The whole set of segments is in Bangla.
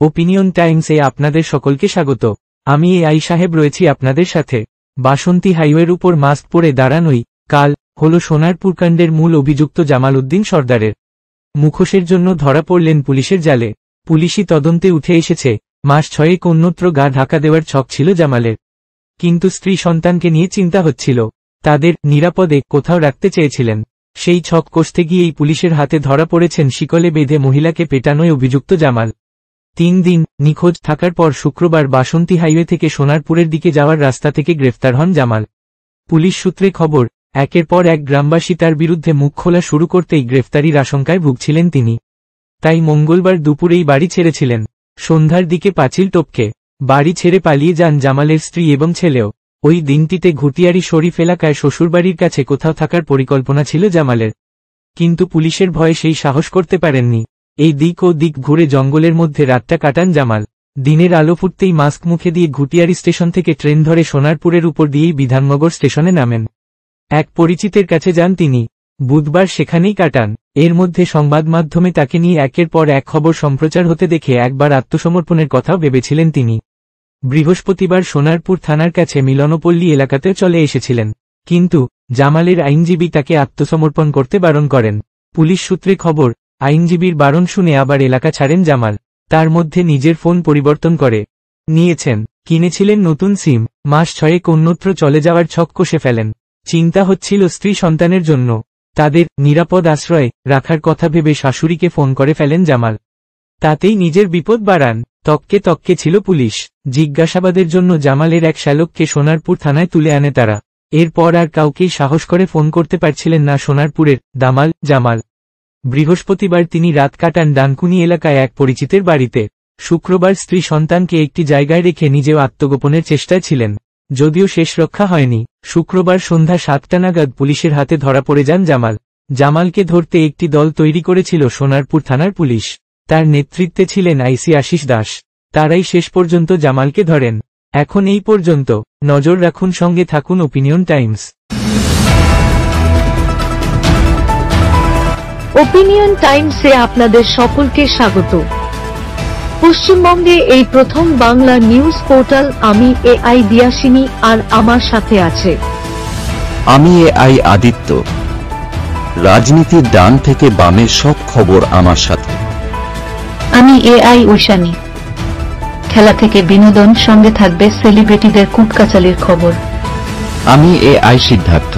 ওপিনিয়ন টাইমসে আপনাদের সকলকে স্বাগত। আমি এআই সাহেব রয়েছি আপনাদের সাথে। বাসন্তী হাইওয়ের উপর মাস্ক পরে দাঁড়ানোই কাল হল সোনারপুর কাণ্ডের মূল অভিযুক্ত জামাল উদ্দিন সর্দারের মুখোশের জন্য ধরা পড়লেন পুলিশের জালে। পুলিশি তদন্তে উঠে এসেছে মাস 6 অন্যত্র গা ঢাকা দেওয়ার ছক ছিল জামালের, কিন্তু স্ত্রী সন্তানকে নিয়ে চিন্তা হচ্ছিল, তাদের নিরাপদে কোথাও রাখতে চেয়েছিলেন। সেই ছক কষতে গিয়েই পুলিশের হাতে ধরা পড়েছেন শিকলে বেঁধে মহিলাকে পেটানোয় অভিযুক্ত জামাল। 3 দিন নিখোঁজ থাকার পর শুক্রবার বাসন্তী হাইওয়ে থেকে সোনারপুরের দিকে যাওয়ার রাস্তা থেকে গ্রেফতার হন জামাল। পুলিশ সূত্রে খবর, একের পর এক গ্রামবাসী তার বিরুদ্ধে মুখ খোলা শুরু করতেই গ্রেফতারির আশঙ্কায় ভুগছিলেন তিনি। তাই মঙ্গলবার দুপুরেই বাড়ি ছেড়েছিলেন। সন্ধ্যার দিকে পাঁচিল টপকে বাড়ি ছেড়ে পালিয়ে যান জামালের স্ত্রী এবং ছেলেও। ওই দিনটিতে ঘুটিয়ারি শরীফ এলাকায় শ্বশুরবাড়ির কাছে কোথাও থাকার পরিকল্পনা ছিল জামালের, কিন্তু পুলিশের ভয়ে সেই সাহস করতে পারেননি। এই দিক ও দিক ঘুরে জঙ্গলের মধ্যে রাতটা কাটান জামাল। দিনের আলো ফুটতেই মাস্ক মুখে দিয়ে ঘুটিয়ারি স্টেশন থেকে ট্রেন ধরে সোনারপুরের উপর দিয়েই বিধাননগর স্টেশনে নামেন। এক পরিচিতের কাছে যান তিনি, বুধবার সেখানেই কাটান। এর মধ্যে সংবাদ মাধ্যমে তাকে নিয়ে একের পর এক খবর সম্প্রচার হতে দেখে একবার আত্মসমর্পণের কথাও ভেবেছিলেন তিনি। বৃহস্পতিবার সোনারপুর থানার কাছে মিলনপল্লী এলাকাতেও চলে এসেছিলেন, কিন্তু জামালের আইনজীবী তাকে আত্মসমর্পণ করতে বারণ করেন। পুলিশ সূত্রে খবর, আইনজীবীর বারণ শুনে আবার এলাকা ছাড়েন জামাল। তার মধ্যে নিজের ফোন পরিবর্তন করে নিয়েছেন, কিনেছিলেন নতুন সিম। মাস 6 অন্যত্র চলে যাওয়ার ছক কষে ফেলেন। চিন্তা হচ্ছিল স্ত্রী সন্তানের জন্য, তাদের নিরাপদ আশ্রয়ে রাখার কথা ভেবে শাশুড়িকে ফোন করে ফেলেন জামাল। তাতেই নিজের বিপদ বাড়ান। তককে তককে ছিল পুলিশ। জিজ্ঞাসাবাদের জন্য জামালের এক শ্যালককে সোনারপুর থানায় তুলে আনে তারা। এরপর আর কাউকেই সাহস করে ফোন করতে পারছিলেন না সোনারপুরের দামাল জামাল। বৃহস্পতিবার তিনি রাত কাটান ডানকুনি এলাকায় এক পরিচিতের বাড়িতে। শুক্রবার স্ত্রী সন্তানকে একটি জায়গায় রেখে নিজেও আত্মগোপনের চেষ্টায় ছিলেন, যদিও শেষ রক্ষা হয়নি। শুক্রবার সন্ধ্যা 7টা নাগাদ পুলিশের হাতে ধরা পড়ে যান জামাল। জামালকে ধরতে একটি দল তৈরি করেছিল সোনারপুর থানার পুলিশ। তার নেতৃত্বে ছিলেন আইসি আশিস দাস। তারাই শেষ পর্যন্ত জামালকে ধরেন। এখন এই পর্যন্ত। নজর রাখুন, সঙ্গে থাকুন ওপিনিয়ন টাইমস। ওপিনিয়ন টাইমসে আপনাদের সকলকে স্বাগত। পশ্চিমবঙ্গে এই প্রথম বাংলা নিউজ পোর্টাল। আমি এআই দিয়াসিনী, আর আমার সাথে আছে আমি এআই আদিত্য। রাজনীতির ডান থেকে বামের সব খবর আমার সাথে। আমি এআই ঐশানী। খেলা থেকে বিনোদন, সঙ্গে থাকবে সেলিব্রিটিদের কুটকাচালির খবর। আমি এআই সিদ্ধার্থ।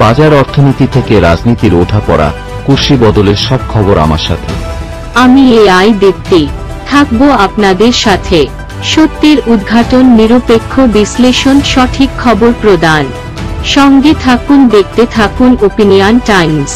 বাজার অর্থনীতি থেকে রাজনীতির ওঠাপড়া, কুর্সি বদলের সব খবর আমার সাথে। আমি এআই দীপ্তি, থাকবো আপনাদের সাথে। সত্যের উদ্ঘাটন, নিরপেক্ষ বিশ্লেষণ, সঠিক খবর প্রদান। সঙ্গে থাকুন, দেখতে থাকুন ওপিনিয়ন টাইমস।